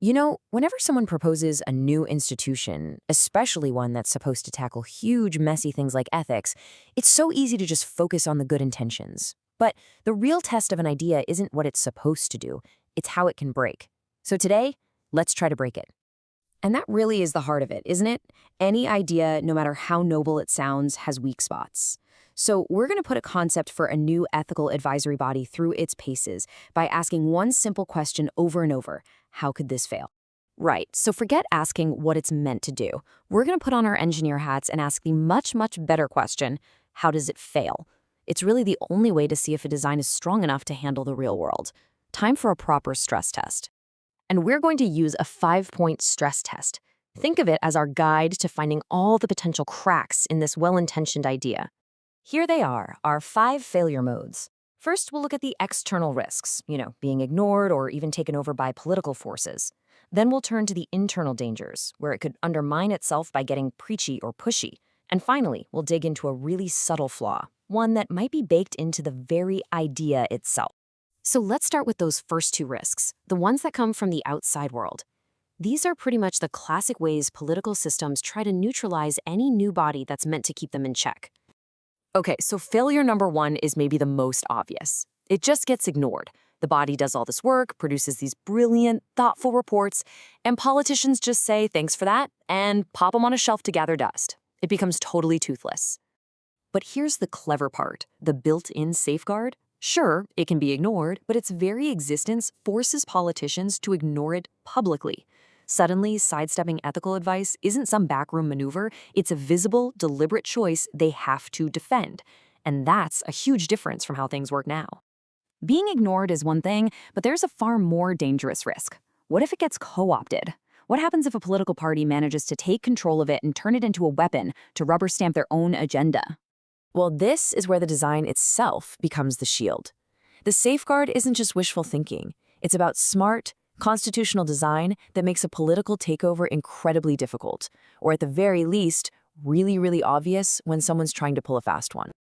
Whenever someone proposes a new institution, especially one that's supposed to tackle huge, messy things like ethics, it's so easy to just focus on the good intentions. But the real test of an idea isn't what it's supposed to do, it's how it can break. So today, let's try to break it. And that really is the heart of it, isn't it? Any idea, no matter how noble it sounds, has weak spots. So we're going to put a concept for a new ethical advisory body through its paces by asking one simple question over and over. How could this fail? Right, so forget asking what it's meant to do. We're going to put on our engineer hats and ask the much, much better question, how does it fail? It's really the only way to see if a design is strong enough to handle the real world. Time for a proper stress test. And we're going to use a 5-point stress test. Think of it as our guide to finding all the potential cracks in this well-intentioned idea. Here they are, our 5 failure modes. First, we'll look at the external risks, being ignored or even taken over by political forces. Then we'll turn to the internal dangers, where it could undermine itself by getting preachy or pushy. And finally, we'll dig into a really subtle flaw, one that might be baked into the very idea itself. So let's start with those first 2 risks, the ones that come from the outside world. These are pretty much the classic ways political systems try to neutralize any new body that's meant to keep them in check. Okay, so failure number 1 is maybe the most obvious. It just gets ignored. The body does all this work, produces these brilliant, thoughtful reports, and politicians just say thanks for that and pop them on a shelf to gather dust. It becomes totally toothless. But here's the clever part, the built-in safeguard. Sure, it can be ignored, but its very existence forces politicians to ignore it publicly. Suddenly, sidestepping ethical advice isn't some backroom maneuver, it's a visible, deliberate choice they have to defend. And that's a huge difference from how things work now. Being ignored is one thing, but there's a far more dangerous risk. What if it gets co-opted? What happens if a political party manages to take control of it and turn it into a weapon to rubber stamp their own agenda? Well, this is where the design itself becomes the shield. The safeguard isn't just wishful thinking. It's about smart, constitutional design that makes a political takeover incredibly difficult, or at the very least, really, really obvious when someone's trying to pull a fast one.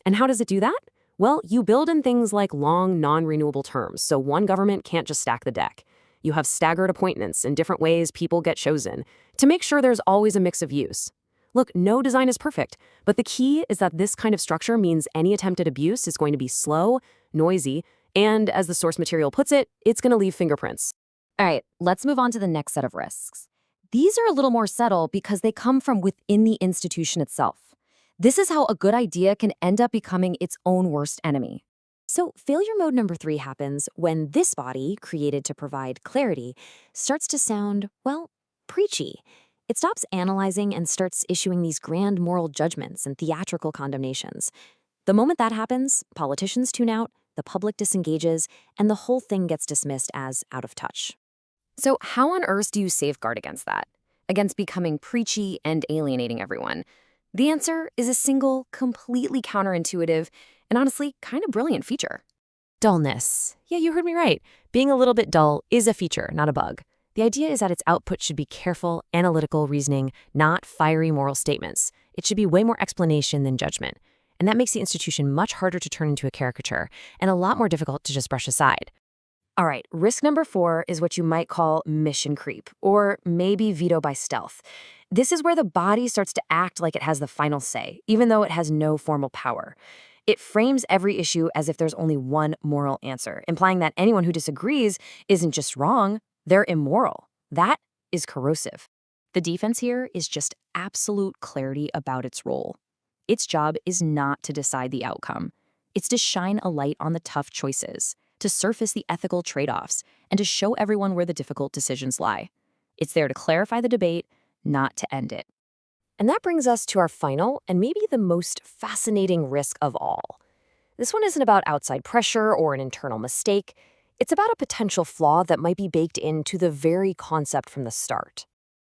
And how does it do that? Well, you build in things like long, non-renewable terms, so one government can't just stack the deck. You have staggered appointments in different ways people get chosen to make sure there's always a mix of use. Look, no design is perfect, but the key is that this kind of structure means any attempt at abuse is going to be slow, noisy, and as the source material puts it, it's going to leave fingerprints. All right, let's move on to the next set of risks. These are a little more subtle because they come from within the institution itself. This is how a good idea can end up becoming its own worst enemy. So failure mode number 3 happens when this body, created to provide clarity, starts to sound, well, preachy. It stops analyzing and starts issuing these grand moral judgments and theatrical condemnations. The moment that happens, politicians tune out, the public disengages, and the whole thing gets dismissed as out of touch. So how on earth do you safeguard against that? Against becoming preachy and alienating everyone? The answer is a single, completely counterintuitive, and honestly, kind of brilliant feature. Dullness. Yeah, you heard me right. Being a little bit dull is a feature, not a bug. The idea is that its output should be careful, analytical reasoning, not fiery moral statements. It should be way more explanation than judgment. And that makes the institution much harder to turn into a caricature and a lot more difficult to just brush aside. All right, risk number 4 is what you might call mission creep, or maybe veto by stealth. This is where the body starts to act like it has the final say, even though it has no formal power. It frames every issue as if there's only one moral answer, implying that anyone who disagrees isn't just wrong, they're immoral. That is corrosive. The defense here is just absolute clarity about its role. Its job is not to decide the outcome. It's to shine a light on the tough choices, to surface the ethical trade-offs, and to show everyone where the difficult decisions lie. It's there to clarify the debate, not to end it. And that brings us to our final and maybe the most fascinating risk of all. This one isn't about outside pressure or an internal mistake. It's about a potential flaw that might be baked into the very concept from the start.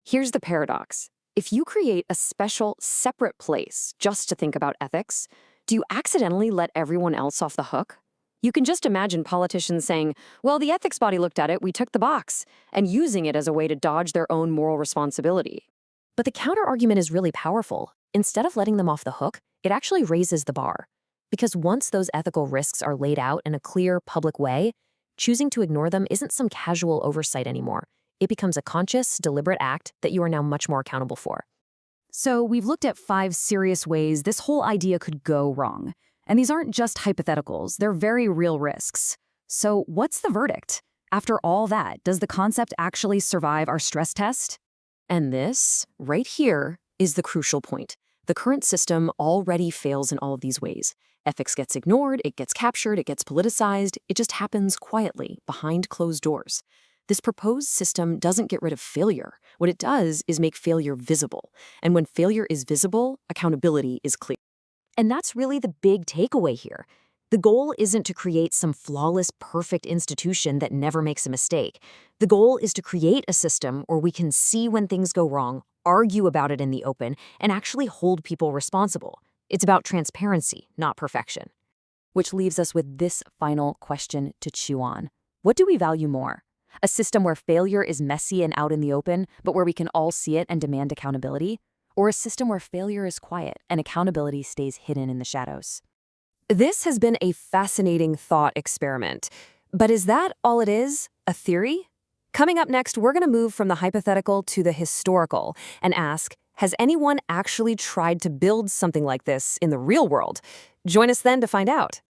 Here's the paradox. If you create a special, separate place just to think about ethics, do you accidentally let everyone else off the hook? You can just imagine politicians saying, well, the ethics body looked at it, we took the box, and using it as a way to dodge their own moral responsibility. But the counter-argument is really powerful. Instead of letting them off the hook, it actually raises the bar. Because once those ethical risks are laid out in a clear, public way, choosing to ignore them isn't some casual oversight anymore. It becomes a conscious, deliberate act that you are now much more accountable for. So we've looked at 5 serious ways this whole idea could go wrong. And these aren't just hypotheticals, they're very real risks. So what's the verdict? After all that, does the concept actually survive our stress test? And this, right here, is the crucial point. The current system already fails in all of these ways. Ethics gets ignored, it gets captured, it gets politicized. It just happens quietly, behind closed doors. This proposed system doesn't get rid of failure. What it does is make failure visible. And when failure is visible, accountability is clear. And that's really the big takeaway here. The goal isn't to create some flawless, perfect institution that never makes a mistake. The goal is to create a system where we can see when things go wrong, argue about it in the open, and actually hold people responsible. It's about transparency, not perfection. Which leaves us with this final question to chew on. What do we value more? A system where failure is messy and out in the open, but where we can all see it and demand accountability? Or a system where failure is quiet and accountability stays hidden in the shadows? This has been a fascinating thought experiment. But is that all it is? A theory? Coming up next, we're going to move from the hypothetical to the historical and ask, has anyone actually tried to build something like this in the real world? Join us then to find out.